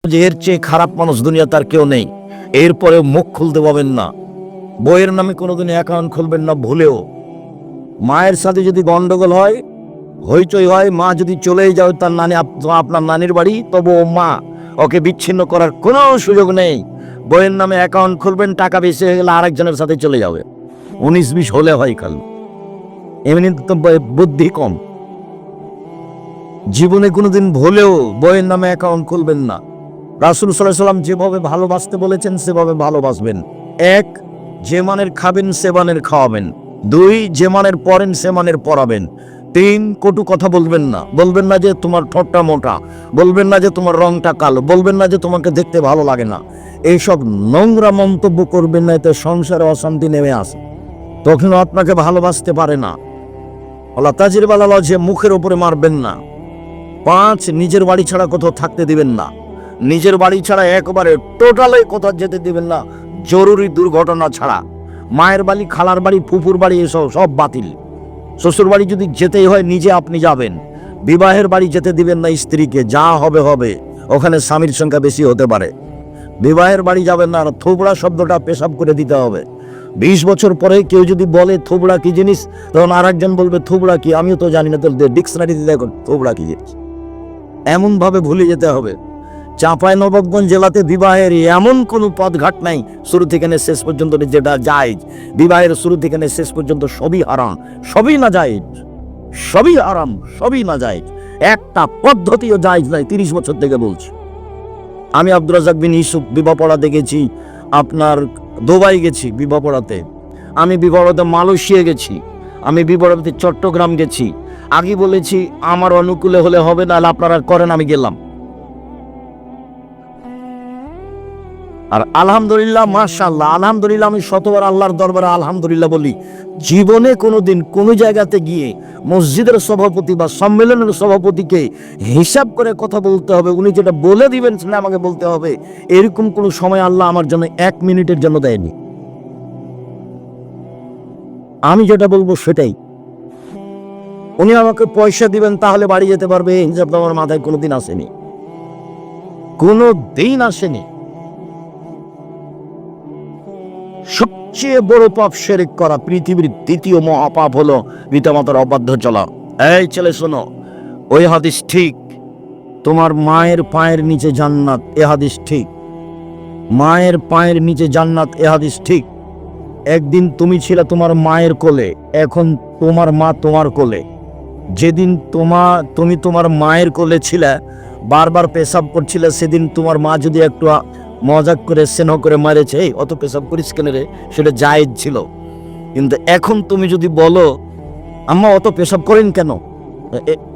যে এর চেয়ে খারাপ মানুষ দুনিয়াতে আর কেউ নেই। এরপরে মুখ খুলতে পাবেন না, বইয়ের নামে কোনোদিন অ্যাকাউন্ট খুলবেন না ভুলেও। মায়ের সাথে যদি গন্ডগোল হয়, হইচই হয়, মা যদি চলেই যাও তার নানি আপনার নানির বাড়ি, তবু মা ওকে বিচ্ছিন্ন করার কোনো সুযোগ নেই। বইয়ের নামে অ্যাকাউন্ট খুলবেন, টাকা বেশি হয়ে গেলে আরেকজনের সাথে চলে যাবে। 19-20 হলে হয় কাল, এমনি তো বুদ্ধি কম। জীবনে কোনোদিন ভুলেও বইয়ের নামে অ্যাকাউন্ট খুলবেন না। রাসূল সাল্লাল্লাহু আলাইহি ওয়াসাল্লাম যেভাবে ভালোবাসতে বলেছেন সেভাবে ভালোবাসবেন। 1, যে মানের খাবেন সে মানের খাওয়াবেন। 2, যে মানের পড়েন সে মানের পড়াবেন। 3, কটু কথা বলবেন না। বলবেন না যে তোমার ঠোঁটটা মোটা, বলবেন না যে তোমার রংটা কালো, বলবেন না যে তোমাকে দেখতে ভালো লাগে না। এইসব নোংরা মন্তব্য করবেন না, এতে সংসারে অশান্তি নেমে আসে, তখন আপনাকে ভালোবাসতে পারে না। আল্লাহ তাজির বালাল, যে মুখের উপরে মারবেন না। 5, নিজের বাড়ি ছাড়া কোথাও থাকতে দিবেন না। নিজের বাড়ি ছাড়া একবারে টোটালি কোথাও যেতে দিবেন না, জরুরি দুর্ঘটনা ছাড়া। মায়ের বাড়ি, খালার বাড়ি, ফুফুর বাড়ি এসব সব বাতিল। শ্বশুর বাড়ি যদি যেতেই হয় নিজে আপনি যাবেন। বিবাহের বাড়ি যেতে দিবেন না স্ত্রীকে, যা হবে হবে, ওখানে স্বামীর সংখ্যা বেশি হতে পারে। বিবাহের বাড়ি যাবেন না। আর থোবড়া শব্দটা পেশাব করে দিতে হবে। 20 বছর পরে কেউ যদি বলে থোবড়া কি জিনিস, তখন আর একজন বলবে থোবড়া কি, আমিও তো জানি না, তো ডিকশনারিতে দেখো থোবড়া কি জিনিস। এমন ভাবে ভুলে যেতে হবে। চাঁপাইনবাবগঞ্জ জেলাতে বিবাহের এমন কোনো পথঘাট নাই শুরু থেকে শেষ পর্যন্ত যেটা জায়েজ। বিবাহের শুরু থেকে শেষ পর্যন্ত সবই হারাম, সবই না জায়েজ, সবই হারাম, সবই না জায়েজ। একটা পদ্ধতিও জায়েজ নাই। 30 বছর থেকে বলছি। আমি আব্দুর রাজ্জাক বিন ইউসুফ বিবাহ পড়াতে গেছি, আপনার দুবাই গেছি বিবাহ পড়াতে, আমি বিবাহ পড়াতে মালয়েশিয়া গেছি, আমি বিবাহ পড়াতে চট্টগ্রাম গেছি। আগে বলেছি আমার অনুকূলে হলে হবে, না আপনারা করেন, আমি গেলাম। আর আলহামদুলিল্লাহ, মাশাআল্লাহ, আলহামদুলিল্লাহ, আমি শতবার আল্লাহর দরবারে আলহামদুলিল্লাহ বলি। জীবনে কোনোদিন কোনো জায়গাতে গিয়ে মসজিদের সভাপতি বা সম্মেলনের সভাপতিকে হিসাব করে কথা বলতে হবে, উনি যেটা বলে দিবেন সেটা আমাকে বলতে হবে, এরকম কোনো সময় আল্লাহ আমার জন্য 1 মিনিটের জন্য দেয়নি। আমি যেটা বলবো সেটাই। উনি আমাকে পয়সা দিবেন তাহলে বাড়ি যেতে পারবে, এই হিসাব আমার মাথায় কোনোদিন আসেনি, কোনোদিন আসেনি। সবচেয়ে বড় পাপ শিরক করা। পৃথিবীর দ্বিতীয় মহাপাপ হলো পিতামাতার অবাধ্য চলা। এই ছেলে শোনো, ওই হাদিস ঠিক, তোমার মায়ের পায়ের নিচে জান্নাত, এ হাদিস ঠিক। মায়ের পায়ের নিচে জান্নাত, এ হাদিস ঠিক। একদিন তুমি ছিলে তোমার মায়ের কোলে, এখন তোমার মা তোমার কোলে। যেদিন তুমি তোমার মায়ের কোলে ছিলে, বারবার পেশাব করছিলে, সেদিন তোমার মা যদি একটু মজাক করে স্নেহ করে মারেছে, এই অত পেশাব করিস কেন রে, সেটা জায়েজ ছিল। কিন্তু এখন তুমি যদি বলো আম্মা অত পেশাব করেন কেন,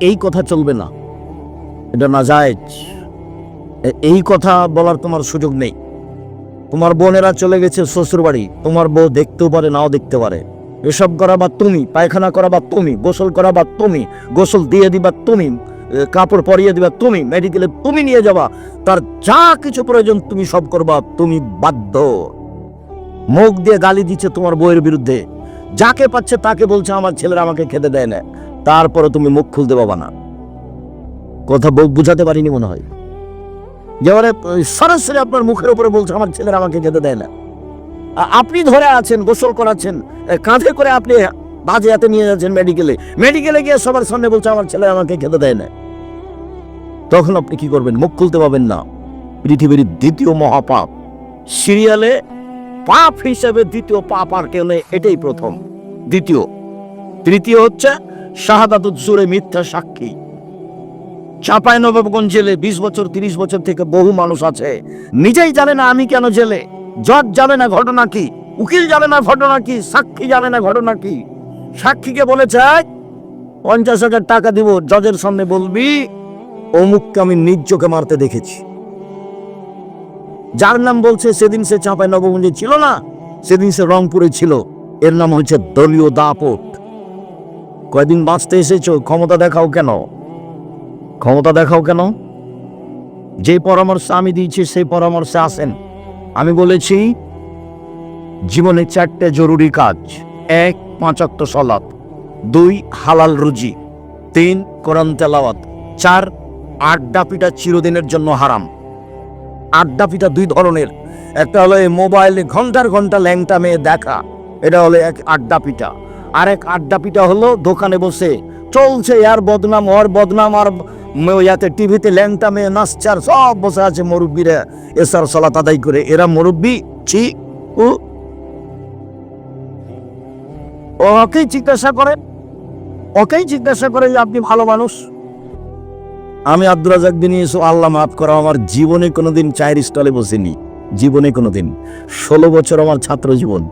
এই কথা চলবে না, এটা না জায়েজ। এই কথা বলার তোমার সুযোগ নেই। তোমার বোনেরা চলে গেছে শ্বশুর বাড়ি, তোমার বউ দেখতেও পারে, নাও দেখতে পারে। পেশাব করা বা তুমি, পায়খানা করা বা তুমি, গোসল করা বা তুমি, গোসল দিয়ে দিবা তুমি, কাপড় পরিয়ে দিবা তুমি, মেডিকেলে তুমি নিয়ে যাবা, তার যা কিছু প্রয়োজন তুমি সব করবা, তুমি বাধ্য। মুখ দিয়ে গালি দিচ্ছে তোমার বউয়ের বিরুদ্ধে, যাকে পাচ্ছে তাকে বলছে আমার ছেলেরা আমাকে খেতে দেয় না, তারপরে তুমি মুখ খুলতে পাবা না। কথা বুঝাতে পারিনি মনে হয়। যেবারে সরাসরি আপনার মুখের উপরে বলছে আমার ছেলেরা আমাকে খেতে দেয় না। আপনি ধরে আছেন, গোসল করাচ্ছেন, কাঁধে করে আপনি বাজে হাতে নিয়ে যাচ্ছেন মেডিকেলে গিয়ে সবার সামনে বলছে আমার ছেলে আমাকে খেতে দেয় না। তখন আপনি কি করবেন? মুখ খুলতে পাবেন না। পৃথিবীর দ্বিতীয় মহাপাপ, সিরিয়ালে পাপ হিসেবে দ্বিতীয় পাপ আর কেউ নেই, এটাই প্রথম। দ্বিতীয়, তৃতীয় হচ্ছে শাহাদাতুজ জুরে, মিথ্যা সাক্ষী। চাঁপাইনবাবগঞ্জ জেলে 20 বছর 30 বছর থেকে বহু মানুষ আছে, নিজেই জানে না আমি কেন জেলে, জজ জানে না ঘটনা কি, উকিল জানে না ঘটনা কি, সাক্ষী জানে না ঘটনা কি। সাক্ষীকে বলেছে 50,000 টাকা দিব, জজের সামনে বলবি অমুককে আমি নিজ চোখে মারতে দেখেছি। যার নাম বলছে সেদিন সে চাঁপাইনবাবগঞ্জে ছিল না, সেদিন সে রংপুরে ছিল। এর নাম হচ্ছে দলীয় দাপট। কয়দিন বাঁচতে এসেছো, ক্ষমতা দেখাও কেন? ক্ষমতা দেখাও কেন? যে পরামর্শ আমি দিয়েছি সেই পরামর্শে আসেন। আমি বলেছি জীবনে 4টে জরুরি কাজ: 1, 5 ওয়াক্ত সালাত, 2, হালাল রুজি, 3, কোরআন তেলাওয়াত, 4, আড্ডা পিটা চিরদিনের জন্য হারাম। আড্ডা পিটা দুই ধরনের। একটা হলো এই মোবাইলে ঘন্টার ঘন্টা ল্যাংটা মেয়ে দেখা, এটা হলো এক আড্ডা পিটা। আর এক আড্ডা পিটা হলো দোকানে বসে চলছে আর বদনাম ওর বদনাম, আর ইয়াতে টিভিতে ল্যাংটা মেয়ে নাচছে, আর সব বসে আছে মুরব্বীরা এসার সালাত আদায় করে। এরা মুরব্বী ছি। ওকেই জিজ্ঞাসা করে যে আপনি ভালো মানুষ। আমি আব্দুর রাজ্জাক বিন ইউসুফ, আল্লাহ মাফ করা, আমার জীবনে কোনোদিন চায়ের স্টলে বসিনি, জীবনে কোনোদিন। 16 বছর আমার ছাত্র জীবন,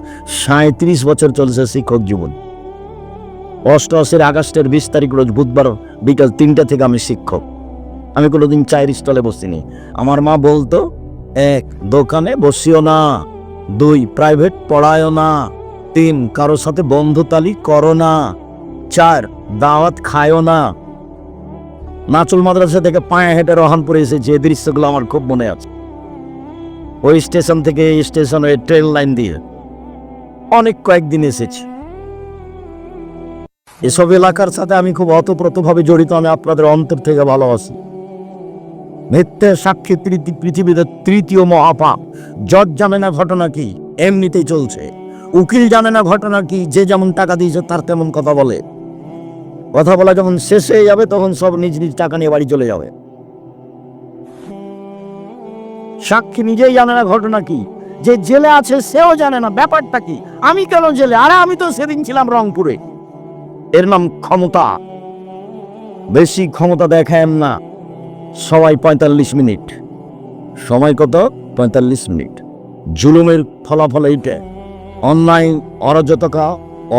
37 বছর চলছে শিক্ষক জীবন। 88 আগস্টের 20 তারিখ রোজ বুধবার বিকাল 3টা থেকে আমি শিক্ষক। আমি কোনোদিন চায়ের স্টলে বসিনি। আমার মা বলতো, 1 দোকানে বসিও না, 2 প্রাইভেট পড়ায়ও না, 3 কারোর সাথে বন্ধুতালি করো না, 4 দাওয়াত খায়ও না। নাচুল মাদ্রাসা থেকে পায়ে হেঁটে রহনপুরে এসেছে, এই দৃশ্যগুলো আমার খুব মনে আছে। ওই স্টেশন থেকে এই স্টেশনে ট্রেন লাইন দিয়ে অনেক কয়েকদিন এসেছি। এসব এলাকার সাথে আমি খুব অতপ্রতভাবে জড়িত, আমি আপনাদের অন্তর থেকে ভালোবাসি। মিথ্যে সাক্ষী পৃথিবীতে 3য় মহাপাপ। জজ জানে না ঘটনা কি, এমনিতেই চলছে। উকিল জানে না ঘটনা কি, যে যেমন টাকা দিয়েছে তার তেমন কথা বলে। কথা বলা যখন শেষ হয়ে যাবে তখন সব নিজ নিজ টাকা নিয়ে বাড়ি চলে যাবে। সাক্ষী নিজেই জানে না ঘটনা কি, যে জেলে আছে সেও জানে না ব্যাপারটা কি। আমি কেন জেলে? আরে আমি তো সেদিন ছিলাম রংপুরে। এর নাম ক্ষমতা। বেশি ক্ষমতা দেখায় না। সবাই 45 মিনিট, সময় কত? 45 মিনিট। জুলুমের ফলাফল এইটা, অন্যায় অরাজকতা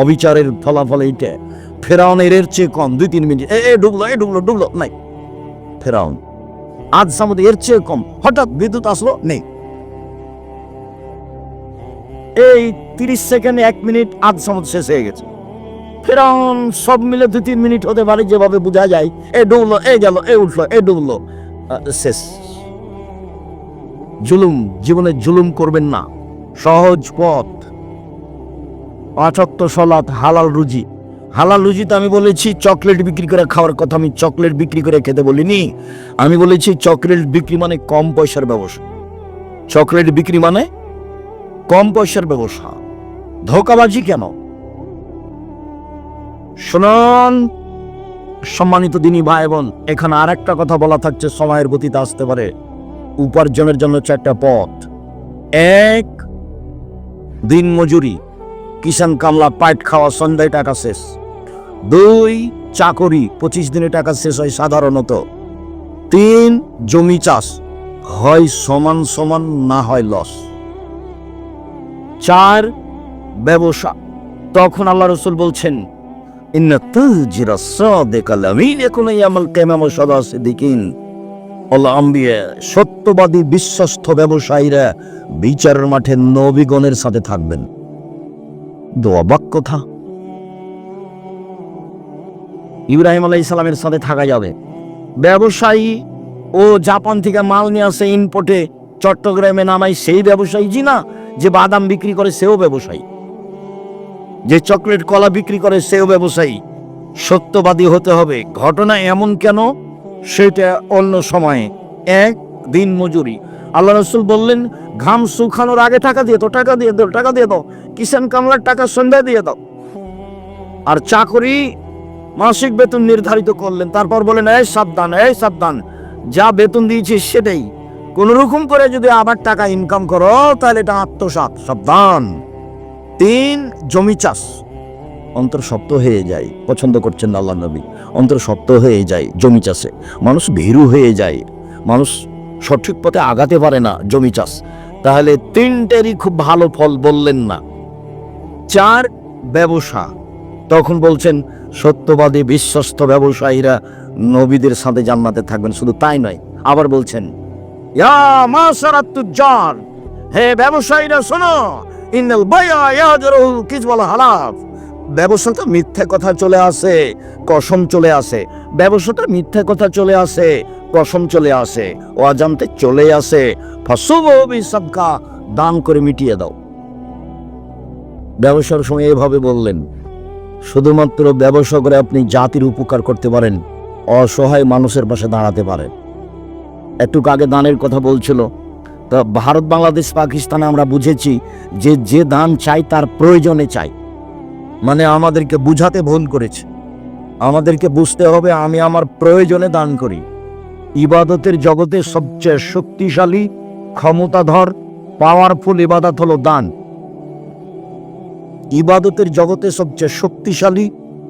অবিচারের ফলাফল এইটা। ফেরাউনের এর চেয়ে কম 2-3 মিনিট, ডুবলো নাই। ফেরাউন আজ সামুদ এর চেয়ে কম, হঠাৎ বিদ্যুৎ আসলো, নেই। এই 30 সেকেন্ড 1 মিনিট আজ সামুদ শেষ হয়ে গেছে। ফেরাউন সব মিলে 2-3 মিনিট হতে পারে, যেভাবে বোঝা যায়। ডুবলো, গেল, উঠলো, ডুবলো, শেষ। জুলুম, জীবনে জুলুম করবেন না। সহজ পথ, 5 ওয়াক্ত সালাত, হালাল রুজি। হালাল রুজিতে আমি বলেছি চকলেট বিক্রি করে খাওয়ার কথা, আমি চকলেট বিক্রি করে খেতে বলিনি। আমি বলেছি চকলেট বিক্রি মানে কম পয়সার ব্যবসা। চকলেট বিক্রি মানে কম পয়সার ব্যবসা। ধোঁকাবাজি কেন? শুনুন সম্মানিত দিনী ভাই বোন, এখানে আর একটা কথা বলা থাকছে, সময়ের গতিতে আসতে পারে। উপার্জনের জন্য 4টা পথ। 1 দিন মজুরি, কিষান কামলা, পাইট খাওয়া, সন্ধ্যায় টাকা শেষ। 2 চাকরি, 25 দিনে টাকা শেষ হয় সাধারণত। 3 জমি চাষ, হয় সমান সমান, না হয় লস। 4 ব্যবসা। তখন আল্লাহ রাসূল বলছেন, ইন্না তাজিরা সাদিকাল আমিন ইয়াকুনু ইয়ামাল কিয়ামাহ সাদা সিদ্দিকিন। আল্লাহ আম্বিয়া, সত্যবাদী বিশ্বস্ত ব্যবসায়ীরা বিচারের মাঠে নবীগণের সাথে থাকবেন। অবাক কথা, ইব্রাহিম আলাইহিস সালামের সাথে থাকা যাবে। ব্যবসায়ী ও জাপান থেকে মাল নিয়ে আসে ইনপোর্টে, চট্টগ্রামে নামাই, সেই ব্যবসায়ী জি না। যে বাদাম বিক্রি করে সেও ব্যবসায়ী, যে চকলেট কলা বিক্রি করে সেও ব্যবসায়ী। সত্যবাদী হতে হবে। ঘটনা এমন কেন সেটা অন্য সময়ে। 1 দিন মজুরি। আল্লাহ রাসূল বললেন, ঘাম শুকানোর আগে টাকা দিয়ে দাও, কিষান কামলার টাকা সন্ধ্যায় দিয়ে দাও। আর চাকরি মাসিক বেতন নির্ধারিত করলেন, তারপর বলেন, এই সাবধান, যা বেতন দিয়েছিস সেটাই, কোন রকম করে যদি আবার টাকা ইনকাম করো তাহলে এটা আত্মসাৎ, সাবধান। 3 জমি চাষ। অন্তর শক্ত হয়ে যায়, পছন্দ করছেন না আল্লাহ নবী, অন্তর শক্ত হয়ে যায় জমি চাষে। মানুষ ভীরু হয়ে যায়, মানুষ সঠিক পথে আগাতে পারে না জমি চাষ। তাহলে 3টেরই খুব ভালো ফল বললেন না। 4 ব্যবসা। তখন বলছেন সত্যবাদী বিশ্বস্ত ব্যবসায়ীরা নবীদের সাথে জান্নাতে থাকবেন। শুধু তাই নয়, আবার বলছেন, ইয়া মাশারাত তুজ্জার, হে ব্যবসায়ীরা শোনো, ইন্নাল বাইআ ইয়াজরুল কিযবাল হালাফ। ব্যবসাতে মিথ্যা কথা চলে আসে, কসম চলে আসে। ব্যবসাতে মিথ্যা কথা চলে আসে, কসম চলে আসে, অজান্তে চলে আসে। ফাসুবু বিসাদকা, দান করে মিটিয়ে দাও। ব্যবসার সময় এভাবে বললেন, শুধুমাত্র ব্যবসা করে আপনি জাতির উপকার করতে পারেন, অসহায় মানুষের পাশে দাঁড়াতে পারেন। একটু আগে দানের কথা বলছিল, তো ভারত, বাংলাদেশ, পাকিস্তানে আমরা বুঝেছি যে যে দান চাই তার প্রয়োজনে চাই, মানে আমাদেরকে বুঝাতে ভুল করেছে। আমাদেরকে বুঝতে হবে আমি আমার প্রয়োজনে দান করি। ইবাদতের জগতে সবচেয়ে শক্তিশালী, ক্ষমতাধর, পাওয়ারফুল ইবাদত হলো দান। ইবাদতের জগতে সবচেয়ে শক্তিশালী,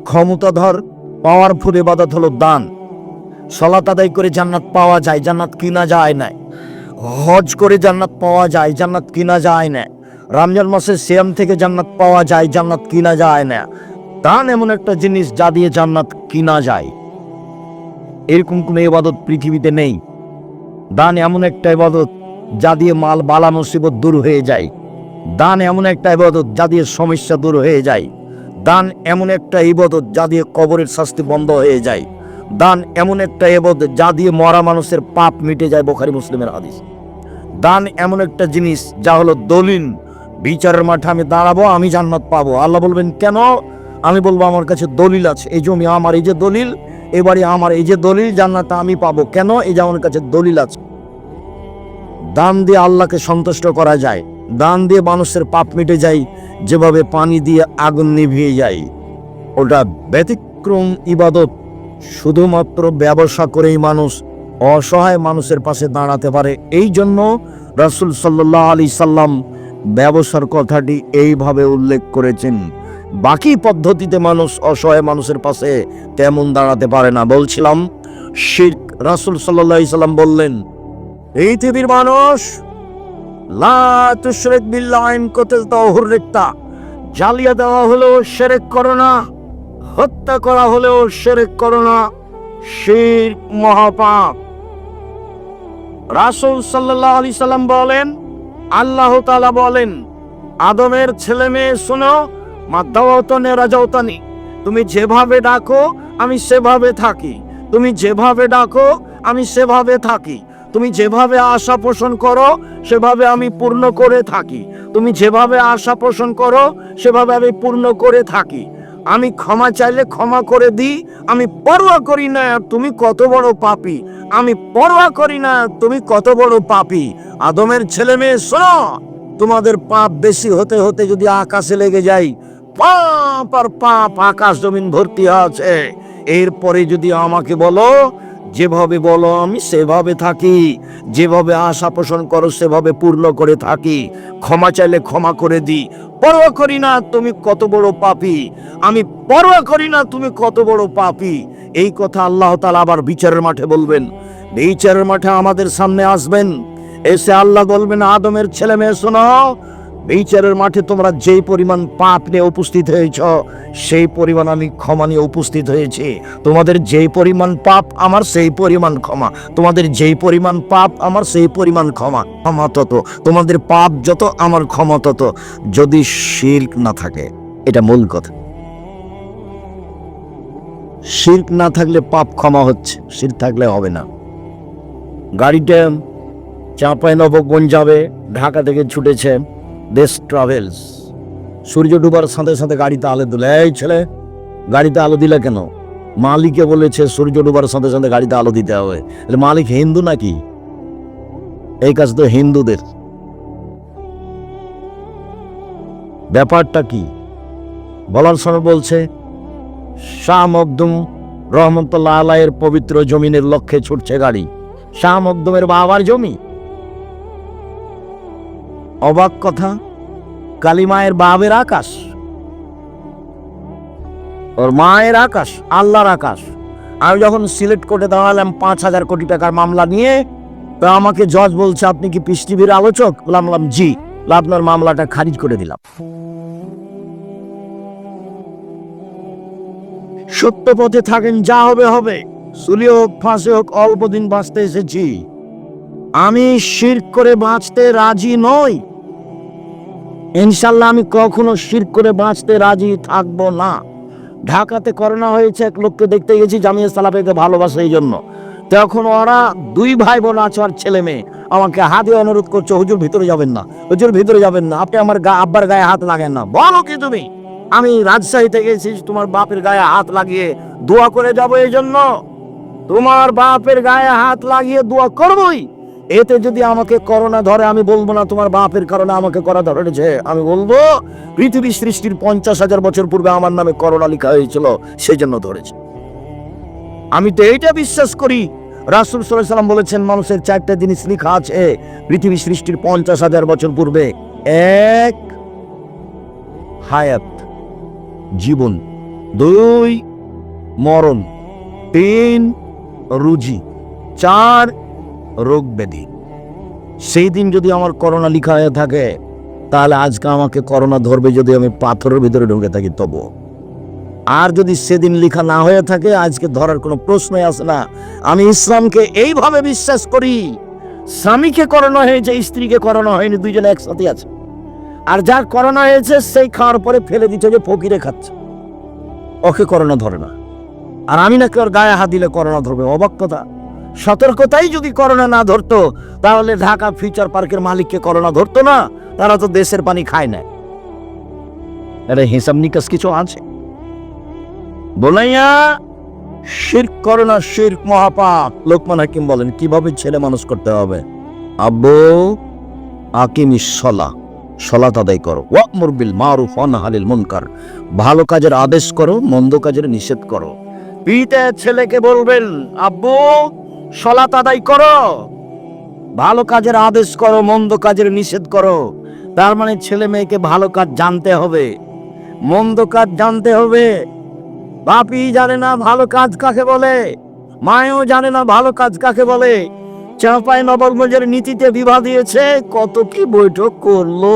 ক্ষমতাধর, পাওয়ারফুল ইবাদত হলো দান। সালাত আদায় করে জান্নাত পাওয়া যায়, জান্নাত কিনা যায় না। হজ করে জান্নাত পাওয়া যায়, জান্নাত কিনা যায় না। রমজান মাসে সিয়াম থেকে জান্নাত পাওয়া যায়, জান্নাত কিনা যায় না। দান এমন একটা জিনিস যা দিয়ে জান্নাত কিনা যায়। এরকম কোনো ইবাদত পৃথিবীতে নেই। দান এমন একটা ইবাদত যা দিয়ে মাল বালা মুসিবত দূর হয়ে যায়। দান এমন একটা ইবাদত যা দিয়ে সমস্যা দূর হয়ে যায়। দান এমন একটা ইবাদত যা দিয়ে কবরের শাস্তি বন্ধ হয়ে যায়। দান এমন একটা ইবাদত যা দিয়ে মরা মানুষের পাপ মিটে যায়, বুখারী মুসলিমের হাদিস। দান এমন একটা জিনিস যা হলো দলিল, বিচারের মাঠে আমি দাঁড়াবো, আমি জান্নাত পাবো। আল্লাহ বলবেন কেন? আমি বলবো আমার কাছে দলিল আছে, এই জমি আমার, এই যে দলিল, এবারে আমার, এই যে দলিল, জান্নাত আমি পাবো। কেন? এই যে আমার কাছে দলিল আছে। দান দিয়ে আল্লাহকে সন্তুষ্ট করা যায়। দান দিয়ে মানুষের পাপ মিটে যায়, যেভাবে পানি দিয়ে আগুন নিভিয়ে যায়। ওটা ব্যতিক্রম ইবাদত। শুধুমাত্র ব্যবসা করেই মানুষ অসহায় মানুষের পাশে দাঁড়াতে পারে। এই জন্য রাসূল সাল্লাল্লাহু আলাইহি সাল্লাম ব্যবসার কথাটি এইভাবে উল্লেখ করেছেন। বাকি পদ্ধতিতে মানুষ অসহায় মানুষের পাশে তেমন দাঁড়াতে পারে না। বলছিলাম শিরক। রাসূল সাল্লাল্লাহু আলাইহি সাল্লাম বললেন, পৃথিবীর মানুষ লা তুশরিক বিল্লাহি ইন কুনতা হুররিকতা, জ্বালিয়ে দেওয়া হলেও শিরক করো না, হত্যা করা হলেও শিরক করো না, শিরক মহাপাপ। রাসূল সাল্লাল্লাহু আলাইহি সাল্লাম বলেন, আল্লাহ তাআলা বলেন, আদমের ছেলে মেয়ে শোনো, মা দাওয়াতনে রাজাউতানি, তুমি যেভাবে ডাকো আমি সেভাবে থাকি। তুমি যেভাবে ডাকো আমি সেভাবে থাকি। তুমি যেভাবে আশা পোষণ করো সেভাবে আমি পূর্ণ করে থাকি। তুমি যেভাবে আশা পোষণ করো সেভাবে আমি পূর্ণ করে থাকি। আমি ক্ষমা চাইলে ক্ষমা করে দিই। আমি পরোয়া করি না তুমি কত বড় পাপী। আমি পরোয়া করি না তুমি কত বড় পাপী। আদমের ছেলে মেয়ে শোনো, তোমাদের পাপ বেশি হতে হতে যদি আকাশে লেগে যায়, পাপ আর পাপ, আকাশ জমিন ভর্তি আছে, এরপরে যদি আমাকে বলো, যেভাবে বলো আমি সেভাবে থাকি। যেভাবে আশা পোষণ করো সেভাবে পূর্ণ করে থাকি। ক্ষমা চাইলে ক্ষমা করে দিই। পরোয়া করি না তুমি কত বড় পাপী। আমি পরোয়া করি না তুমি কত বড় পাপী। এই কথা আল্লাহ তাআলা আবার বিচারের মাঠে বলবেন। বিচারের মাঠে আমাদের সামনে আসবেন, এসে আল্লাহ বলবেন, আদমের ছেলে মেয়ে শোনো, বিচারের মাঠে তোমরা যেই পরিমাণ পাপ নিয়ে উপস্থিত হয়েছ সেই পরিমাণ আমি ক্ষমা নিয়ে উপস্থিত হয়েছি। তোমাদের যেই পরিমাণ পাপ আমার সেই পরিমাণ ক্ষমা। তোমাদের যেই পরিমাণ পাপ আমার সেই পরিমাণ ক্ষমা। ক্ষমা তত, তোমাদের পাপ যত আমার ক্ষমা তত, যদি শিরক না থাকে। এটা মূল কথা। শিরক না থাকলে পাপ ক্ষমা হচ্ছে, শিরক থাকলে হবে না। গাড়িটা চাঁপাইনবাবগঞ্জ যাবে, ঢাকা থেকে ছুটেছে দেশ ট্রাভেলস। সূর্য ডুবার সাথে সাথে গাড়িতে আলো দিলে, এই ছেলে গাড়িতে আলো দিলে কেন? মালিকে বলেছে সূর্য ডুবার সাথে সাথে গাড়িতে আলো দিতে হবে। মালিক হিন্দু নাকি? এই কাজ তো হিন্দুদের। ব্যাপারটা কি বলার সময় বলছে, শাহ মখদুম রহমতুল্লাহ আলাইহির পবিত্র জমিনের লক্ষ্যে ছুটছে গাড়ি। শাহ মখদুমের বাবার জমি। অবাক কথা, কালিমায়ের বাবের আকাশ, ওর মায়ের আকাশ, আল্লাহর আকাশ। আমি যখন সিলেট কোর্টে দাঁড়ালাম 5,000 কোটি টাকার মামলা নিয়ে, তো আমাকে জজ বলছে, আপনি কি পিস টিভির আলোচক? বললাম জি। আপনার মামলাটা খারিজ করে দিলাম। সত্য পথে থাকেন, যা হবে হবে। চুলি হোক ফাঁসে হোক, অল্প দিন বাঁচতে এসেছি। আমি শিরক করে বাঁচতে রাজি নই। ইনশাল্লাহ আমি কখনো শিরক করে বাঁচতে রাজি থাকবো না। ঢাকাতে করোনা হয়েছে, এক লোককে দেখতে গেছি, জামিয়া সালাফিকে ভালোবাসে এই জন্য। তখন ওরা 2 ভাই বোন আছে, আর ছেলে মেয়ে আমাকে হাত দিয়ে অনুরোধ করছে, হুজুর ভিতরে যাবেন না, হুজুর ভিতরে যাবেন না, আপনি আমার আব্বার গায়ে হাত লাগেন না। বলো কি তুমি? আমি রাজশাহী থেকে এসেছি তোমার বাপের গায়ে হাত লাগিয়ে দোয়া করে যাবো, এই জন্য তোমার বাপের গায়ে হাত লাগিয়ে দোয়া করবই। এতে যদি আমাকে করোনা ধরে, আমি বলবো না তোমার বাপের কারণে আমাকে করোনা ধরেছে, আমি বলবো পৃথিবী সৃষ্টির 50,000 বছর পূর্বে আমার নামে করোনা লেখা হয়েছিল, সেই জন্য ধরেছে। আমি তো এইটা বিশ্বাস করি, রাসূল সাল্লাল্লাহু আলাইহি ওয়াসাল্লাম বলেছেন মানুষের 4টা জিনিস লেখা আছে পৃথিবী সৃষ্টির 50,000 বছর পূর্বে। 1 হায়াত, জীবন। 2 মরণ। 3 রুজি। 4 রোগ ব্যাধি। সেই দিন যদি আমার করোনা লেখা হয়ে থাকে, তাহলে আজকে আমাকে করোনা ধরবে যদি আমি পাথরের ভিতরে ঢুকে থাকি তবু। আর যদি সেদিন লেখা না হয়ে থাকে, আজকে ধরার কোনো প্রশ্নই আসে না। আমি ইসলামকে এইভাবে বিশ্বাস করি, স্বামীকে করোনা হয়েছে, স্ত্রীকে করোনা হয়নি, দুইজনে একসাথে আছে। আর যার করোনা হয়েছে সেই খাওয়ার পরে ফেলে দিচ্ছে যে ফকিরে খাচ্ছে, ওকে করোনা ধরে না। আর আমি নাকি ওর গায়ে হাত দিলে করোনা ধরবে, অবাক কথা। সতর্কতাই যদি করোনা না ধরতো, তাহলে ঢাকা ফিউচার পার্কের মালিককে করোনা ধরতো না, তারা তো দেশের পানি খায় না। এটা হিসাব নিকাশ কিছু আছে? বলাইয়া শিরক করো না, শিরক মহাপাপ। লোকমান হাকিম বলেন কিভাবে ছেলে মানুষ করতে হবে। আব্বু আকিমিস সালাহ, সালাত আদায় করো। ওয়া'মুর বিল মারুফ ওয়া নাহি আনিল মুনকার, ভালো কাজের আদেশ করো, মন্দ কাজের নিষেধ করো। পিতা ছেলেকে বলবেন আব্বু সালাত আদায় করো, ভালো কাজের আদেশ করো, মন্দ কাজের নিষেধ করো। তার মানে ছেলে মেয়েকে ভালো কাজ জানতে হবে, মন্দ কাজ জানতে হবে। বাপি জানে না ভালো কাজ কাকে বলে, মায়েও জানে না ভালো কাজ কাকে বলে। চাঁপাইনবাবগঞ্জের নীতিতে বিবাহ দিয়েছে, কত কি বৈঠক করলো,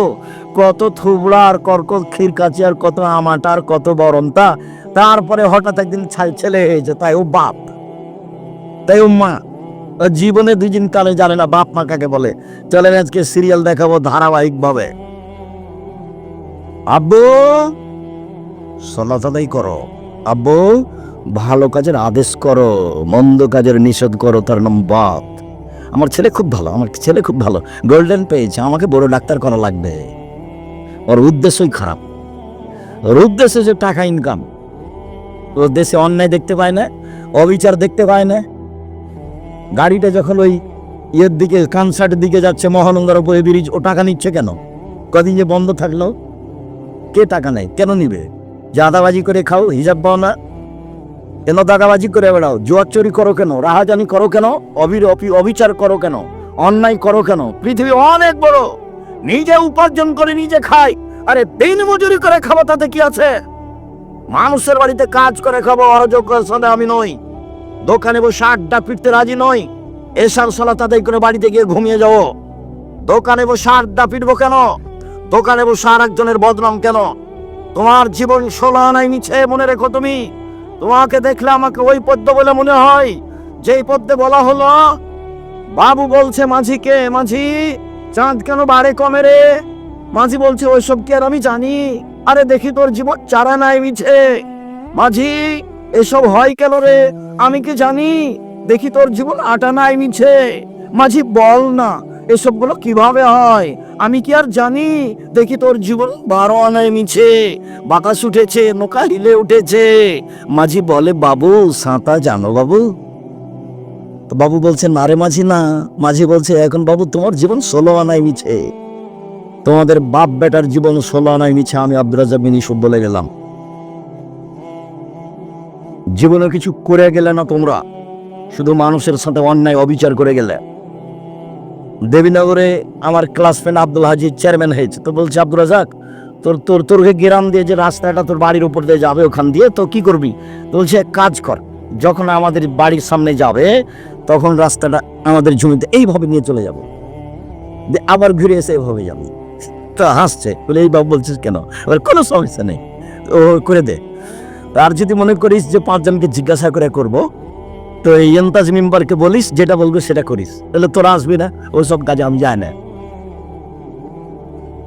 কত থুবড়ার কর্কট ক্ষীরকাচি আর কত আমাটার কত বরন্তা। তারপরে হঠাৎ একদিন ছেলে হয়েছে, তাই ও বাপ, তাই ও মা। জীবনে 2 দিন কালে জানে না বাপ মা কাকে বলে। চলেন আজকে সিরিয়াল দেখাবো ধারাবাহিক ভাবে। আব্বু সালাত আদায় করো, আব্বু ভালো কাজের আদেশ করো, মন্দ কাজের নিষেধ করো। তার নাম বাপ। আমার ছেলে খুব ভালো, আমার ছেলে খুব ভালো, গোল্ডেন পেয়েছে, আমাকে বড় ডাক্তার করা লাগবে। ওর উদ্দেশ্যই খারাপ, ওর উদ্দেশ্য যে টাকা ইনকাম। ওর দেশে অন্যায় দেখতে পায় না, অবিচার দেখতে পায় না। গাড়িটা যখন ওই ইয়ের দিকে কানসার্টের দিকে যাচ্ছে, মহানন্দার উপরে ব্রিজ, ও টাকা নিচ্ছে কেন? কদিন যে বন্ধ থাকলো, কে টাকা নেয়? কেন নিবে? জাদাবাজি করে খাও, হিসাব পাও না কেন? দাগাবাজি করে বেড়াও, জুয়ার চুরি করো কেন? রাহাজানি করো কেন? অবিচার করো কেন? অন্যায় করো কেন? পৃথিবী অনেক বড়, নিজে উপার্জন করে নিজে খাই। আরে দিন মজুরি করে খাবো, তাতে কি আছে? মানুষের বাড়িতে কাজ করে খাবো, অযোগ্যের সাথে আমি নই। দোকানে বসে আড্ডা পিটতে রাজি নই। এশার সালাত আদায় করে বাড়িতে গিয়ে ঘুমিয়ে যাও। দোকানে বসে আড্ডা পিটবো কেন? দোকানে বসে আর একজনের বদনাম কেন? তোমার জীবন 16 আনায় মিছে, মনে রেখো। তুমি, তোমাকে দেখলে আমাকে ওই পদ্য বলে মনে হয় যেই পদ্যে বলা হলো, বাবু বলছে মাঝিকে, মাঝি চাঁদ কেন বাড়ে কমে রে? মাঝি বলছে ওইসব কি আর আমি জানি? আরে দেখি তোর জীবন 4 আনায় মিছে। মাঝি এসব হয় কেন রে? আমি কি জানি? দেখি তোর জীবন 8 আনায় মিছে। মাঝি বল না এসবগুলো কিভাবে হয়, আমি কি আর জানি? দেখি তোর জীবন 12 আনায় মিছে। বাতাস উঠেছে, নৌকা হিলে উঠেছে। মাঝি বলে বাবু সাঁতার জানো বাবু? তো বাবু বলছে না রে মাঝি না। মাঝি বলছে এখন বাবু তোমার জীবন 16 আনায় মিছে, তোমাদের বাপ বেটার জীবন 16 আনায় মিছে। আমি আব্দুর রাজ্জাক বিন ইউসুফ বলে গেলাম, জীবনে কিছু করে গেলে না তোমরা, শুধু মানুষের সাথে অন্যায় অবিচার করে গেলে। দেবীনগরে আমার ক্লাস ফ্রেন্ড আব্দুল হাজির চেয়ারম্যান হয়েছে, তো বলছে আব্দুর রাজ্জাক তোরকে গ্রাম দিয়ে যে রাস্তাটা তোর বাড়ির উপর দিয়ে যাবে, ওখান দিয়ে তো কি করবি? তো বলছে এক কাজ কর, যখন আমাদের বাড়ির সামনে যাবে তখন রাস্তাটা আমাদের জমিতে এইভাবে নিয়ে চলে যাবো, আবার ঘুরে এসে এইভাবে যাবি। তো হাসছে, বলে এই বাবু বলছিস কেন? এবার কোনো সমস্যা নেই, ও করে দে। আর যদি মনে করিস যে 5 জনকে জিজ্ঞাসা করে করব, তো এই ইন্তাজ মেম্বারকে বলিস যেটা বলবে সেটা করিস, তাহলে তোরা আসবি না। ওইসব কাজে আমি যাই না।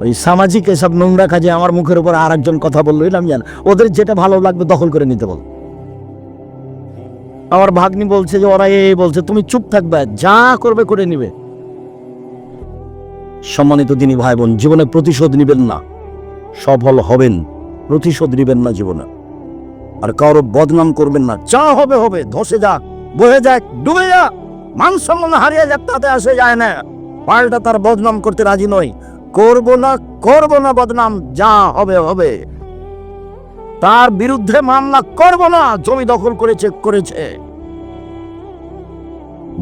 ওই সামাজিক এসব নোংরা কাজে আমার মুখের উপর আর একজন কথা বললো, আমি জানি ওদের যেটা ভালো লাগবে দখল করে নিতে বল। আমার ভাগ্নি বলছে যে ওরা এই বলছে, তুমি চুপ থাকবে, যা করবে করে নিবে। সম্মানিত দিনী ভাই বোন, জীবনে প্রতিশোধ নিবেন না, সফল হবেন। প্রতিশোধ নিবেন না জীবনে, আর কারো বদনাম করবেন না। যা হবে হবে, ধসে যাক, বয়ে যাক, ডুবে যাক, মান সম্মান হারিয়ে যাক তাতে আসে যায় না, পাল্টা তার বদনাম করতে রাজি নই। করব না বদনাম, যা হবে হবে। তার বিরুদ্ধে মামলা করব না, জমি দখল করেছে।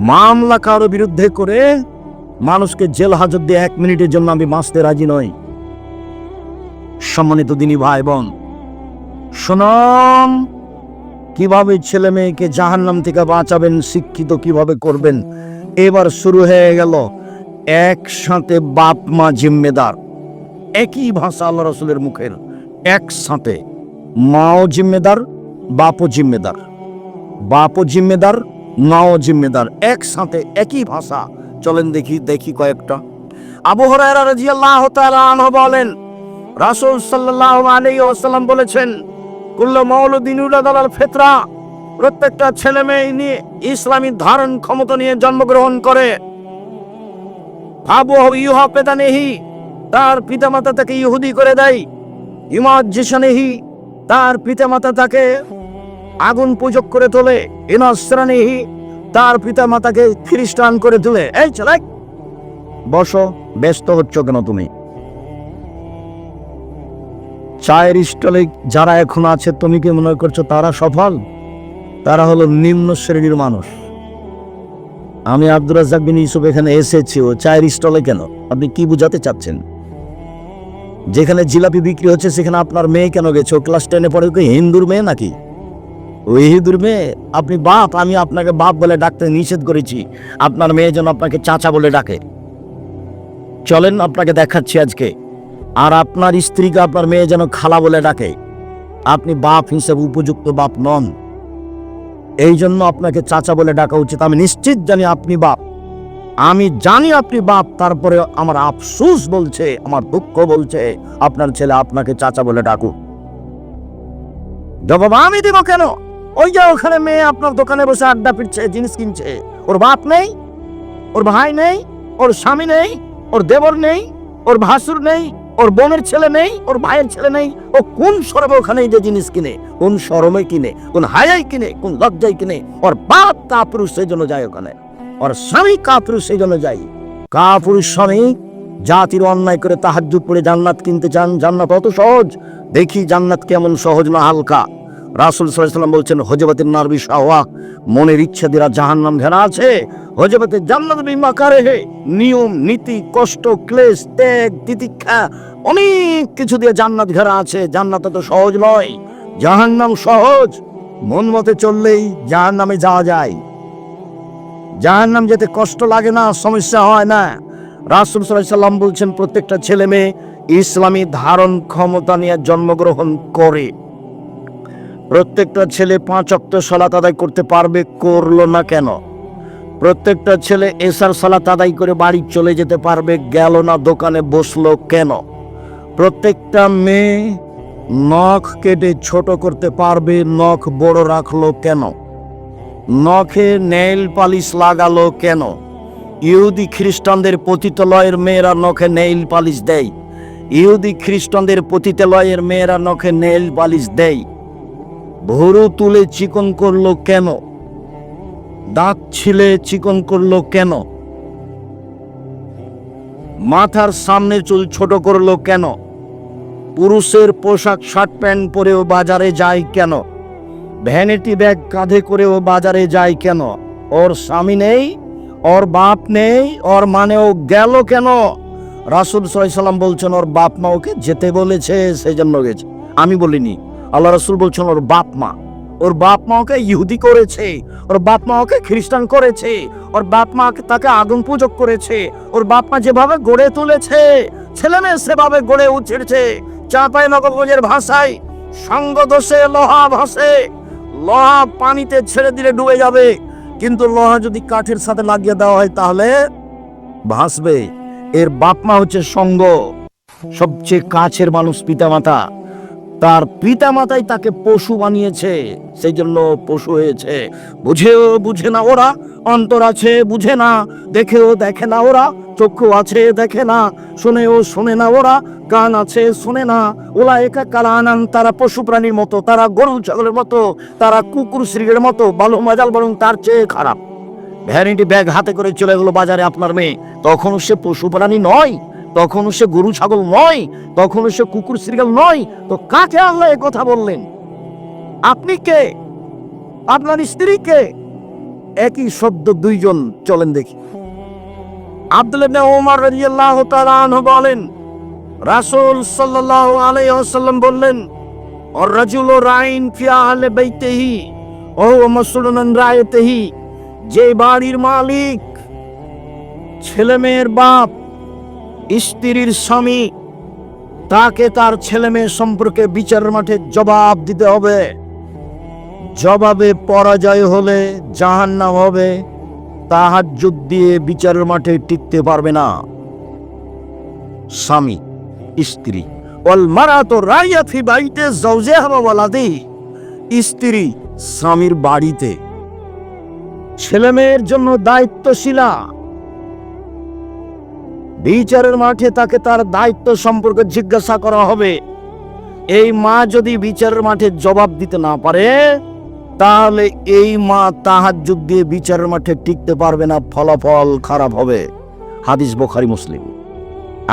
মামলা কারো বিরুদ্ধে করে মানুষকে জেল হাজত দিয়ে 1 মিনিটের জন্য আমি বাঁচতে রাজি নই। সম্মানিত দিনী ভাই বোন, শুনুন, কিভাবে ছেলে মেয়েকে জাহান্নাম থেকে বাঁচাবেন, শিক্ষিত কিভাবে করবেন। এবার শুরু হয়ে গেল একসাথে বাপ মা জিম্মেদার। একই ভাষা আল্লাহ রাসূলের মুখের, একসাথে মাও জিম্মেদার, বাপও জিম্মেদার, বাপও জিম্মেদার, মাও জিম্মেদার, একসাথে একই ভাষা। চলেন দেখি কয়েকটা। আবু হুরায়রা রাদিয়াল্লাহু তাআলা আনহু বলেন, রাসূল সাল্লাল্লাহু আলাইহি ওয়াসাল্লাম বলেছেন, কুল্লু মাউলুদিন ইউলাদু আলাল ফিতরা, প্রত্যেকটা ছেলে মেয়ে নিয়ে ইসলামী ধারণ ক্ষমতা নিয়ে জন্মগ্রহণ করে। আবুহু ইউহাফিদানিহি, তার পিতামাতা তাকে ইহুদি করে দেয়। ইমাজ্জিসানিহি, তার পিতামাতা তাকে আগুন পূজক করে তোলে। ইনাসরানিহি, তার পিতামাতাকে খ্রিস্টান করে তোলে। এই ছেলে বসো, ব্যস্ত হচ্ছ কেন তুমি? চায়ের স্টলে যারা এখন আছে, তুমি কি মনে করছো তারা সফল? তারা হলো নিম্ন শ্রেণীর মানুষ। আমি আব্দুর রাজ্জাক বিন ইউসুফ এখানে এসেছি, ও চায়ের স্টলে কেন? আপনি কি বুঝাতে চাচ্ছেন? যেখানে জিলাপি বিক্রি হচ্ছে সেখানে আপনার মেয়ে কেন গেছে? ও ক্লাস 10-এ পড়ে, কি হিন্দুর মেয়ে নাকি? ওই হিন্দুর মেয়ে? আপনি বাপ, আমি আপনাকে বাপ বলে ডাকতে নিষেধ করেছি, আপনার মেয়ে যেন আপনাকে চাচা বলে ডাকে। চলেন আপনাকে দেখাচ্ছি আজকে। আর আপনার স্ত্রীকে আপনার মেয়ে যেন খালা বলে ডাকে। আপনি বাপ হিসেবে উপযুক্ত বাপ নন, এই জন্য আপনাকে চাচা বলে ডাকা উচিত। আমি নিশ্চিত জানি আপনি বাপ, আমি জানি আপনি বাপ, তারপরে আমার আফসোস বলছে, আমার দুঃখ বলছে আপনার ছেলে আপনাকে চাচা বলে ডাকুক। জবাব আমি দিব কেন? ওই যে ওখানে মেয়ে আপনার দোকানে বসে আড্ডা পিটছে, জিনিস কিনছে, ওর বাপ নেই, ওর ভাই নেই, ওর স্বামী নেই, ওর দেবর নেই, ওর ভাসুর নেই, ওর বোনের ছেলে নেই, ওর ভাইয়ের ছেলে নেই। ও কোন শরমে ওখানে যে জিনিস কিনে? কোন শরমে কিনে? কোন হায়াই কিনে? কোন লজ্জায় কিনে? ওর বাপ কাপুরুষ, সেই জন্য যায় ওখানে। ওর স্বামী কাপুরুষ, সেই জন্য যায়। কাপুরুষ স্বামী জাতির অন্যায় করে তাহাজ্জুদ পড়ে জান্নাত কিনতে চান। জান্নাত অত সহজ? দেখি জান্নাত কেমন সহজ না হালকা। রাসূল সাল্লাল্লাহু আলাইহি ওয়াসাল্লাম বলছেন, হজবাতিন নার বিশাওয়া, মনের ইচ্ছা দ্বারা জাহান্নাম ঘেরা আছে। হজবাতে জান্নাত বিমাকারেহে, নিয়ম নীতি, কষ্ট, ক্লেশ, ত্যাগ, তিতিক্ষা, অনেক কিছু দিয়ে জান্নাত ঘেরা আছে। জান্নাত তো সহজ নয়, জাহান্নাম সহজ। মন মতে চললেই জাহান্নামে যাওয়া যায়। জাহান্নাম যেতে কষ্ট লাগে না, সমস্যা হয় না। রাসূল সাল্লাল্লাহু আলাইহি ওয়াসাল্লাম বলছেন, প্রত্যেকটা ছেলে মেয়ে ইসলামী ধারণ ক্ষমতা নিয়ে জন্মগ্রহণ করে। প্রত্যেকটা ছেলে 5 ওয়াক্ত সালাত আদায় করতে পারবে, করলো না কেন? প্রত্যেকটা ছেলে এশার সালাত আদায় করে বাড়ি চলে যেতে পারবে, গেল না দোকানে বসলো কেন? প্রত্যেকটা মেয়ে নখ কেটে ছোট করতে পারবে, নখ বড় রাখলো কেন? নখে নেইল পালিশ লাগালো কেন? ইহুদি খ্রিস্টানদের পতিতালয়ের মেয়েরা নখে নেইল পালিশ দেয়। ইহুদি খ্রিস্টানদের পতিতালয়ের মেয়েরা নখে নেইল পালিশ দেয়। ভুরু তুলে চিকন করলো কেন? দাঁত ছিলে চিকন করলো কেন? মাথার সামনের চুল ছোট করলো কেন? পুরুষের পোশাক শার্ট প্যান্ট পরেও বাজারে যায় কেন? ভ্যানিটি ব্যাগ কাঁধে করেও বাজারে যায় কেন? ওর স্বামী নেই, ওর বাপ নেই, ওর মানেও গেল কেন? রাসূল সাল্লাল্লাহু আলাইহি ওয়াসাল্লাম বলছেন, ওর বাপ মা ওকে যেতে বলেছে, সেই জন্য গেছে। আমি বলিনি, আল্লাহ রাসূল বলছেন ওর বাপ মা। ওর বাপ মা ওকে ইহুদি করেছে, ওর বাপ মা ওকে খ্রিস্টান করেছে, ওর বাপ মা তাকে আগুন পূজক করেছে। ওর বাপ মা যেভাবে গড়ে তুলেছে, ছেলে মেয়ে সেভাবে গড়ে উঠেছে। চাঁপাইনবাবগঞ্জের ভাষায়, সঙ্গ দোষে লোহা ভাসে। লোহা পানিতে ছেড়ে দিলে ডুবে যাবে, কিন্তু লোহা যদি কাঠের সাথে লাগিয়ে দেওয়া হয় তাহলে ভাসবে। এর বাপ মা হচ্ছে সঙ্গ, সবচেয়ে কাছের মানুষ পিতামাতা। তার পিতামাতাই তাকে পশু বানিয়েছে, সেই জন্য পশু হয়েছে। বুঝেও বুঝে না ওরা, অন্তর আছে বুঝে না, দেখেও দেখে না ওরা, চক্ষু আছে দেখে না, শুনেও শোনে না ওরা, কান আছে শোনে না। উলাইকা কালানান, তারা পশু প্রাণীর মতো, তারা গরু ছাগলের মতো, তারা কুকুর শ্রীগের মতো, বালু মাজাল বরং তার চেয়ে খারাপ। ভ্যানিটি ব্যাগ হাতে করে চলে গেলো বাজারে আপনার মেয়ে, তখনও সে পশু প্রাণী নয়, তখনও সে গরু ছাগল নয়, তখনও সে কুকুর শ্রীগাল নয়। তো কাকে আল্লাহ এ কথা বললেন? আপনি কে? আপনার স্ত্রী কে? একই শব্দ দুইজন, চলেন দেখি। আব্দুল্লাহ ইবনে ওমর রাদিয়াল্লাহু তাআলা আনহু বলেন, রাসূল সাল্লাল্লাহু আলাইহি ওয়াসাল্লাম বললেন, আর-রাজুলু রাইন ফি আহলি বাইতিহি ওয়া হুয়া মাসউলুন আন রাইয়াতিহি। যে বাড়ির মালিক, ছেলে মেয়ের বাপ, স্ত্রীর স্বামী, তাকে তার ছেলে মেয়ে সম্পর্কে বিচারের মাঠে জবাব দিতে হবে। জবাবে পরাজয় হলে জাহান্নাম হবে, তাহাজ্জুদ দিয়ে বিচারের মাঠে টিকতে পারবে না। স্বামী, স্ত্রী। ওয়াল মারাতু রাইয়া ফি বাইতি যাওজিহা ওয়া ওয়ালাদিহি। স্ত্রী স্বামীর বাড়িতে, ছেলে মেয়ের জন্য দায়িত্বশীলা। বিচারের মাঠে তাকে তার দায়িত্ব সম্পর্কে জিজ্ঞাসা করা হবে। এই মা যদি বিচারের মাঠে জবাব দিতে না পারে, তাহলে এই মা তাহাজ্জুদ দিয়ে বিচারের মাঠে টিকতে পারবে না, ফলাফল খারাপ হবে। হাদিস বুখারী মুসলিম।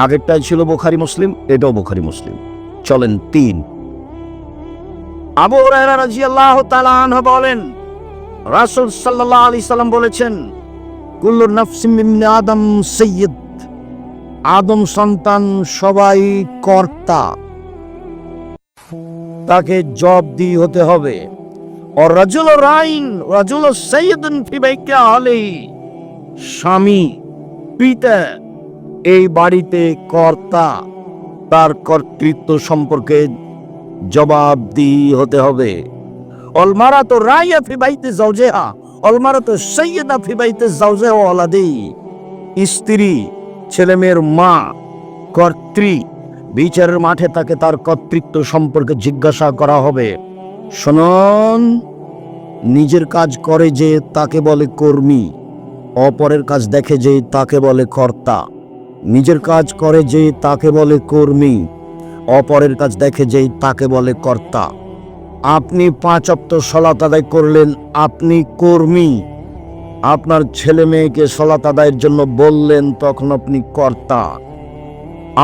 আগেরটাই ছিল বুখারী মুসলিম, এটাও বুখারী মুসলিম। চলেন 3। আবু হুরায়রা রাদিয়াল্লাহু তাআলা আনহু বলেন, রাসূল সাল্লাল্লাহু আলাইহি সাল্লাম বলেছেন, কুল্লু নাফসিন মিন আদম সাইয়্যিদ। আদম সন্তান সবাই কর্তা, তাকে জবাবদিহি হতে হবে। আর রাজুল রাইন রাজুল সাইয়্যিদুন ফি বাইতি আহলিহি। স্বামী, পিতা, এই বাড়িতে কর্তা, তার কর্তৃত্ব সম্পর্কে জবাবদিহি হতে হবে। আল মারাতু রাইয়া ফি বাইতি যাওজিহা আল মারাতু সাইয়্যিদা ফি বাইতি যাওজিহা ওয়া ওয়ালাদিহি। স্ত্রী, ছেলে মেয়ের মা, কর্ত্রী। বিচারের মাঠে তাকে তার কর্তৃত্ব সম্পর্কে জিজ্ঞাসা করা হবে। শুনুন, নিজের কাজ করে যে তাকে বলে কর্মী, অপরের কাজ দেখে যে তাকে বলে কর্তা। নিজের কাজ করে যে তাকে বলে কর্মী, অপরের কাজ দেখে যে তাকে বলে কর্তা। আপনি 5 ওয়াক্ত সালাত আদায় করলেন, আপনি কর্মী। আপনার ছেলে মেয়েকে সালাত আদায়ের জন্য বললেন, তখন আপনি কর্তা।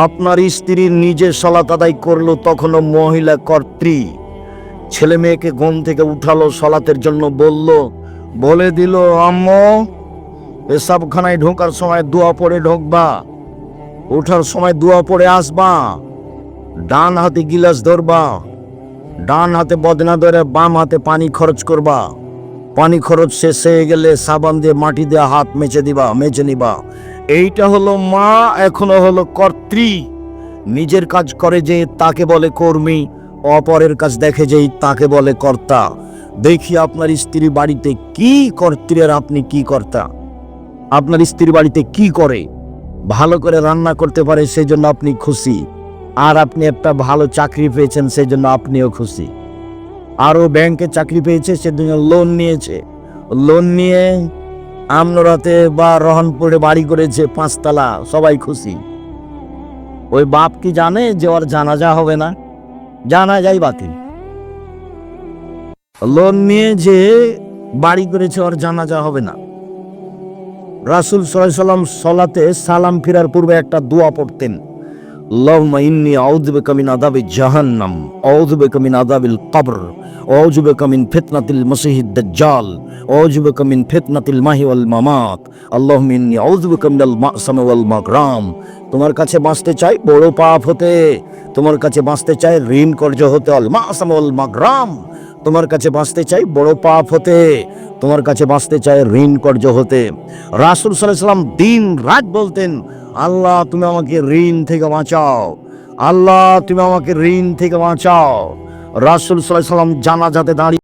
আপনার স্ত্রী নিজে সালাত আদায় করলো, তখনও মহিলা কর্ত্রী। ছেলে মেয়েকে ঘুম থেকে উঠালো, সালাতের জন্য বলে দিল, আম্মু পেশাবখানায় ঢোকার সময় দোয়া পড়ে ঢোকবা, ওঠার সময় দোয়া পড়ে আসবা, ডান হাতে গিলাস ধরবা, ডান হাতে বদনা ধরে বাম হাতে পানি খরচ করবা। পানি খরচ শেষ হয়ে গেলে সাবান দিয়ে মাটি দিয়ে হাত মেজে নিবা। এইটা হলো মা, এখনো হলো কর্ত্রী। নিজের কাজ করে যে তাকে বলে কর্মী, অপরের কাজ দেখে যেই তাকে বলে কর্তা। দেখি আপনার স্ত্রী বাড়িতে কি কর্ত্রী আর আপনি কি কর্তা। আপনার স্ত্রী বাড়িতে কি করে? ভালো করে রান্না করতে পারে, সেই জন্য আপনি খুশি। আর আপনি একটা ভালো চাকরি পেয়েছেন, সেই জন্য আপনিও খুশি। আরও ব্যাংকে চাকরি পেয়েছে, সেজন্য লোন নিয়েছে। লোন নিয়ে আমনরাতে বা রহনপুরে বাড়ি করেছে 5 তলা, সবাই খুশি। ওই বাপ কি জানে যে ওর জানাজা হবে না? জানাজাই বাতিল। লোন নিয়ে যে বাড়ি করেছে, ওর জানাজা হবে না। রাসূল সাল্লাল্লাহু আলাইহি ওয়াসাল্লাম সালাতে সালাম ফিরার পূর্বে একটা দোয়া পড়তেন, আল্লাহুম্মা ইন্নী আউযু বিকা মিন আযাবি জাহান্নাম, আউযু বিকা মিন আযাবিল কবর, আউযু বিকা মিন ফিতনাতিল মাসিহিদ দাজ্জাল, আউযু বিকা মিন ফিতনাতিল মাহি ওয়াল মামাত, আল্লাহুম্মা ইন্নী আউযু বিকা মিনাল মা'সাম ওয়াল মাগরাম। তোমার কাছে বাঁচতে চাই বড় পাপ হতে, তোমার কাছে বাঁচতে চাই ঋণ কর্জ হতে, আল মা'সাম ওয়াল মাগরাম। তোমার কাছে বাঁচতে চাই বড় পাপ হতে, তোমার কাছে বাঁচতে চাই ঋণ কর্জ হতে। রাসূল সাল্লাল্লাহু আলাইহি ওয়াসাল্লাম দিন রাত বলতেন, আল্লাহ তুমি আমাকে ঋণ থেকে বাঁচাও, আল্লাহ তুমি আমাকে ঋণ থেকে বাঁচাও। রাসূল সাল্লাল্লাহু আলাইহি ওয়াসাল্লাম জানাজাতে দাঁড়িয়ে